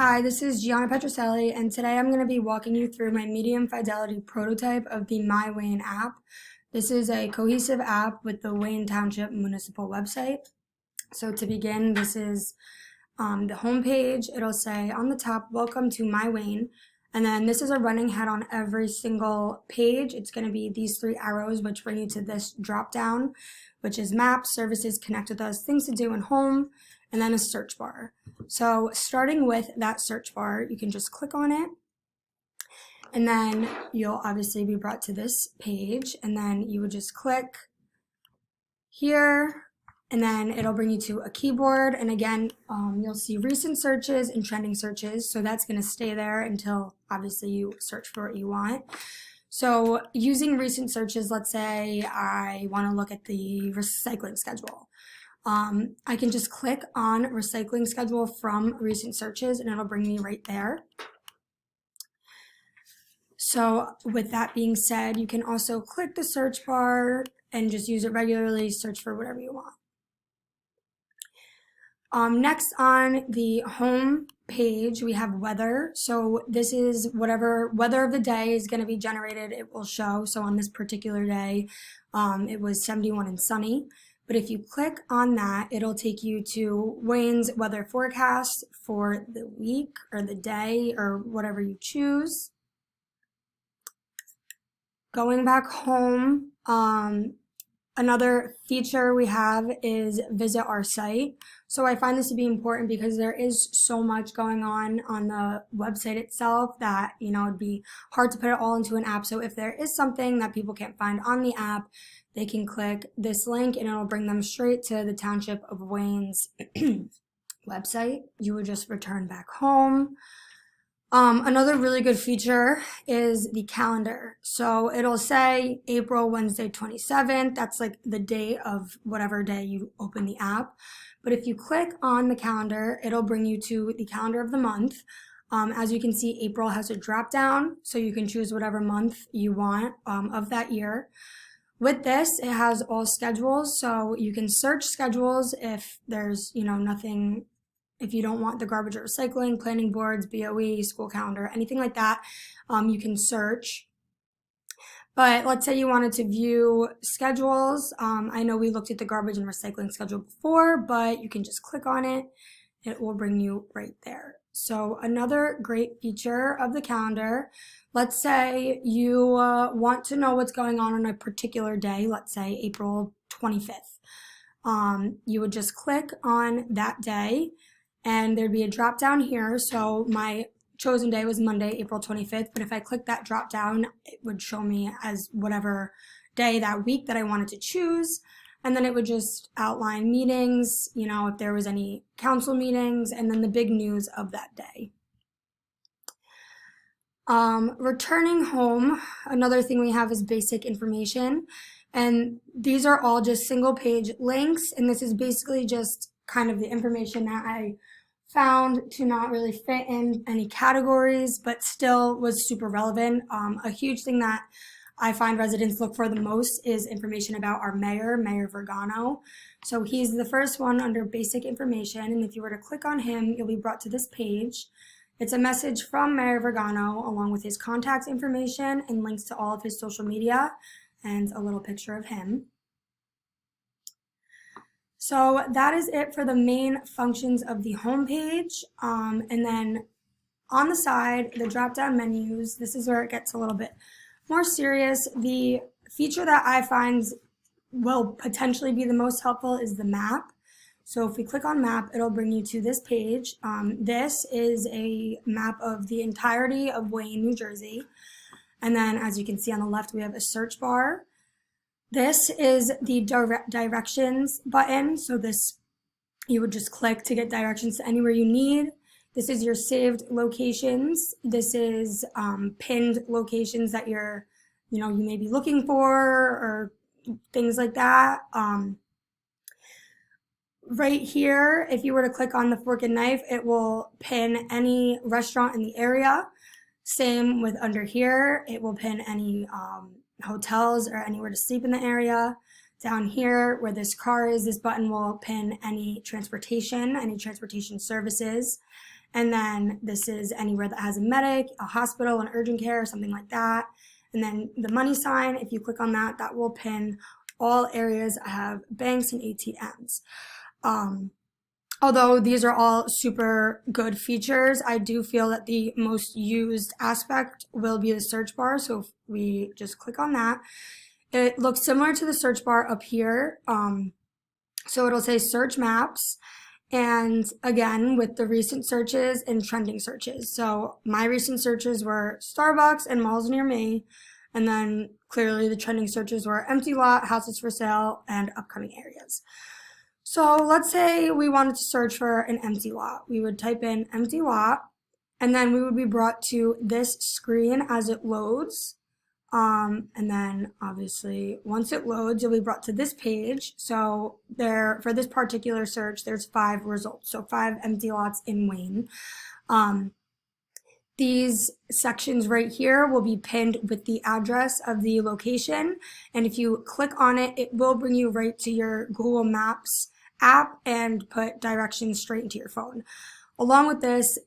Hi, this is Gianna Petroselli, and today I'm going to be walking you through my medium fidelity prototype of the My Wayne app. This is a cohesive app with the Wayne Township Municipal website. So to begin, this is the home page. It'll say on the top, welcome to My Wayne. And then this is a running head on every single page. It's going to be these three arrows, which bring you to this drop down, which is maps, services, connect with us, things to do, and home, and then a search bar. So starting with that search bar, you can just click on it, and then you'll obviously be brought to this page, and then you would just click here, and then it'll bring you to a keyboard, and again, you'll see recent searches and trending searches, so that's going to stay there until obviously you search for what you want. So using recent searches, let's say I want to look at the recycling schedule. I can just click on recycling schedule from recent searches and it'll bring me right there. So with that being said, you can also click the search bar and just use it regularly, search for whatever you want. Next on the home page, we have weather. So this is whatever weather of the day is going to be generated, it will show. So on this particular day, it was 71 and sunny. But if you click on that, it'll take you to Wayne's weather forecast for the week or the day or whatever you choose. Going back home, another feature we have is visit our site. So I find this to be important because there is so much going on the website itself that, it'd be hard to put it all into an app. So if there is something that people can't find on the app, they can click this link and it'll bring them straight to the Township of Wayne's website. You would just return back home. Another really good feature is the calendar. So it'll say April Wednesday 27th. That's like the date of whatever day you open the app. But if you click on the calendar, it'll bring you to the calendar of the month. As you can see, April has a drop down, so you can choose whatever month you want of that year. With this, it has all schedules, so you can search schedules if there's, nothing, if you don't want the garbage or recycling, planning boards, BOE, school calendar, anything like that, you can search. But let's say you wanted to view schedules. I know we looked at the garbage and recycling schedule before, but you can just click on it. It will bring you right there. So another great feature of the calendar, let's say you want to know what's going on a particular day, let's say April 25th. You would just click on that day and there'd be a drop down here. So my chosen day was Monday, April 25th, but if I click that drop down, it would show me as whatever day that week that I wanted to choose. And then it would just outline meetings, if there was any council meetings, and then the big news of that day. Returning home, another thing we have is basic information. And these are all just single page links. And this is basically just kind of the information that I found to not really fit in any categories, but still was super relevant. A huge thing that I find residents look for the most is information about our mayor, Mayor Vergano. So he's the first one under basic information, and if you were to click on him, you'll be brought to this page. It's a message from Mayor Vergano along with his contact information and links to all of his social media and a little picture of him. So that is it for the main functions of the home page. And then on the side, the drop-down menus, this is where it gets a little bit more serious. The feature that I find will potentially be the most helpful is the map. So if we click on map, it'll bring you to this page. This is a map of the entirety of Wayne, New Jersey. And then as you can see on the left, we have a search bar. This is the directions button. So this, you would just click to get directions to anywhere you need. This is your saved locations. This is pinned locations that you may be looking for or things like that. Right here, if you were to click on the fork and knife, it will pin any restaurant in the area. Same with under here, it will pin any hotels or anywhere to sleep in the area. Down here where this car is, this button will pin any transportation services. And then this is anywhere that has a medic, a hospital, an urgent care, something like that. And then the money sign, if you click on that, that will pin all areas that have banks and ATMs. Although these are all super good features, I do feel that the most used aspect will be the search bar. So if we just click on that, it looks similar to the search bar up here. So it'll say search maps. And again, with the recent searches and trending searches. So my recent searches were Starbucks and malls near me. And then clearly the trending searches were empty lot, houses for sale, and upcoming areas. So let's say we wanted to search for an empty lot. We would type in empty lot, and then we would be brought to this screen as it loads. And then obviously once it loads, you'll be brought to this page. So there, for this particular search, there's 5 results. So 5 empty lots in Wayne. These sections right here will be pinned with the address of the location. And if you click on it, it will bring you right to your Google Maps app and put directions straight into your phone. Along with this,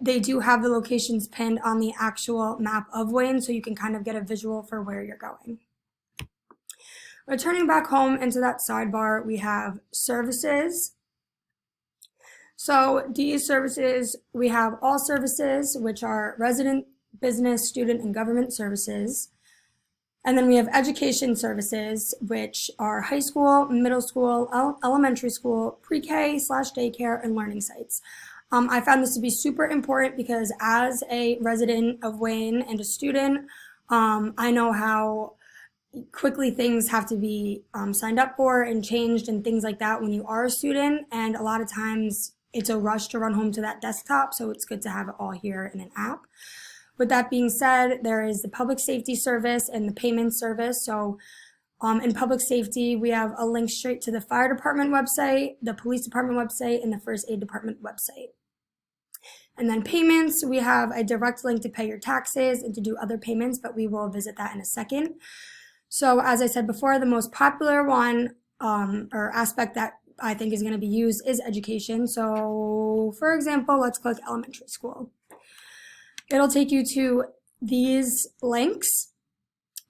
they do have the locations pinned on the actual map of Wayne, so you can kind of get a visual for where you're going. Returning back home into that sidebar, we have services. So these services, we have all services, which are resident, business, student, and government services. And then we have education services, which are high school, middle school, elementary school, pre-K/daycare, and learning sites. I found this to be super important because as a resident of Wayne and a student, I know how quickly things have to be signed up for and changed and things like that when you are a student. And a lot of times it's a rush to run home to that desktop, so it's good to have it all here in an app. With that being said, there is the public safety service and the payment service. So in public safety, we have a link straight to the fire department website, the police department website, and the first aid department website. And then payments, we have a direct link to pay your taxes and to do other payments, but we will visit that in a second. So as I said before, the most popular one or aspect that I think is going to be used is education. So for example, let's click elementary school. It'll take you to these links.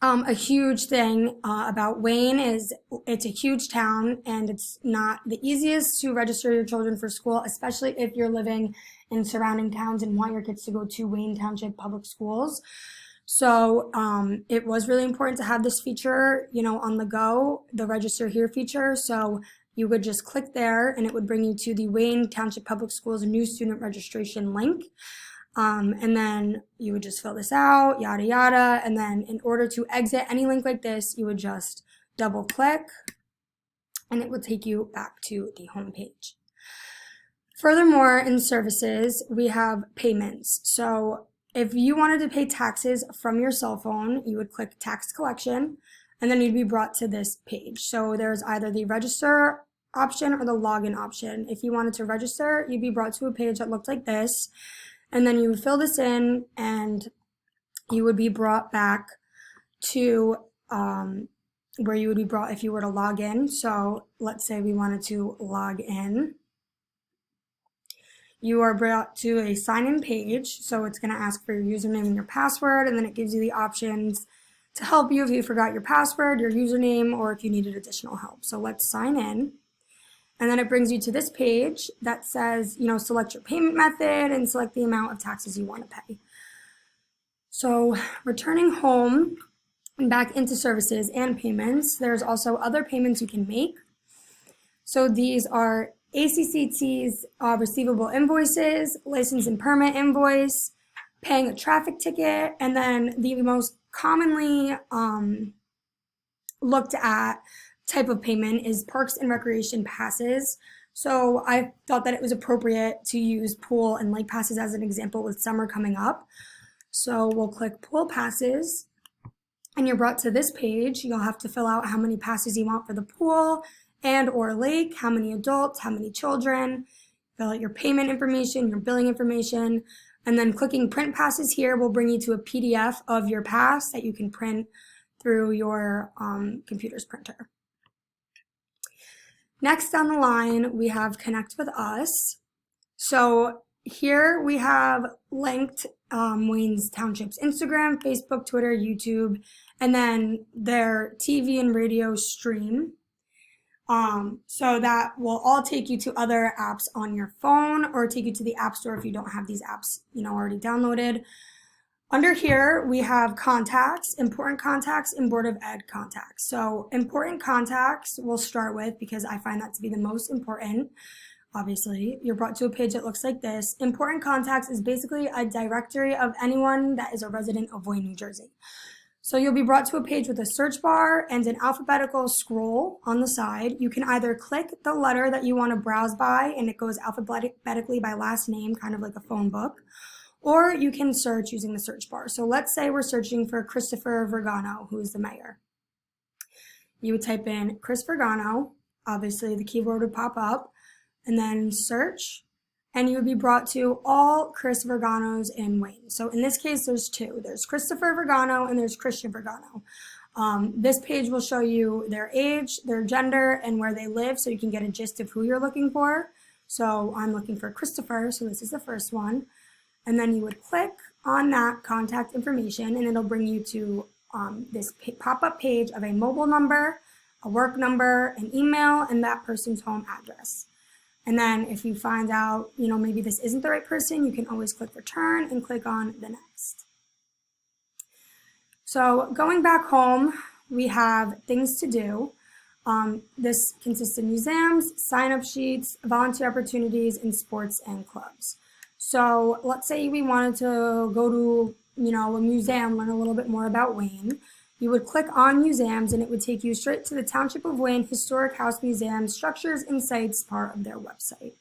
A huge thing about Wayne is it's a huge town and it's not the easiest to register your children for school, especially if you're living in surrounding towns and want your kids to go to Wayne Township Public Schools. So it was really important to have this feature, on the go, the register here feature. So you would just click there and it would bring you to the Wayne Township Public Schools new student registration link. And then you would just fill this out, yada, yada. And then in order to exit any link like this, you would just double click and it will take you back to the home page. Furthermore, in services, we have payments. So if you wanted to pay taxes from your cell phone, you would click tax collection and then you'd be brought to this page. So there's either the register option or the login option. If you wanted to register, you'd be brought to a page that looked like this. And then you would fill this in and you would be brought back to where you would be brought if you were to log in. So let's say we wanted to log in. You are brought to a sign-in page. So it's going to ask for your username and your password, and then it gives you the options to help you if you forgot your password, your username, or if you needed additional help. So let's sign in. And then it brings you to this page that says, select your payment method and select the amount of taxes you want to pay. So returning home and back into services and payments, there's also other payments you can make. So these are ACCT's receivable invoices, license and permit invoice, paying a traffic ticket, and then the most commonly looked at type of payment is parks and recreation passes. So I thought that it was appropriate to use pool and lake passes as an example with summer coming up. So we'll click pool passes and you're brought to this page. You'll have to fill out how many passes you want for the pool and or lake, how many adults, how many children, fill out your payment information, your billing information, and then clicking print passes here will bring you to a PDF of your pass that you can print through your computer's printer. Next down the line, we have Connect with Us. So Here we have linked Wayne's Township's Instagram, Facebook, Twitter, YouTube, and then their TV and radio stream. So that will all take you to other apps on your phone or take you to the App Store if you don't have these apps, already downloaded. Under here, we have contacts, important contacts, and Board of Ed contacts. So important contacts we'll start with because I find that to be the most important. Obviously, you're brought to a page that looks like this. Important contacts is basically a directory of anyone that is a resident of Wayne, New Jersey. So you'll be brought to a page with a search bar and an alphabetical scroll on the side. You can either click the letter that you want to browse by, and it goes alphabetically by last name, kind of like a phone book, or you can search using the search bar. So let's say we're searching for Christopher Vergano, who is the mayor. You would type in Chris Vergano, obviously the keyword would pop up, and then search, and you would be brought to all Chris Verganos in Wayne. So in this case, there's two. There's Christopher Vergano and there's Christian Vergano. This page will show you their age, their gender, and where they live, so you can get a gist of who you're looking for. So I'm looking for Christopher, so this is the first one. And then you would click on that contact information, and it'll bring you to this pop-up page of a mobile number, a work number, an email, and that person's home address. And then if you find out, maybe this isn't the right person, you can always click return and click on the next. So going back home, we have things to do. This consists of museums, sign-up sheets, volunteer opportunities, and sports and clubs. So let's say we wanted to go to, a museum, learn a little bit more about Wayne. You would click on museums and it would take you straight to the Township of Wayne Historic House Museum Structures and Sites part of their website.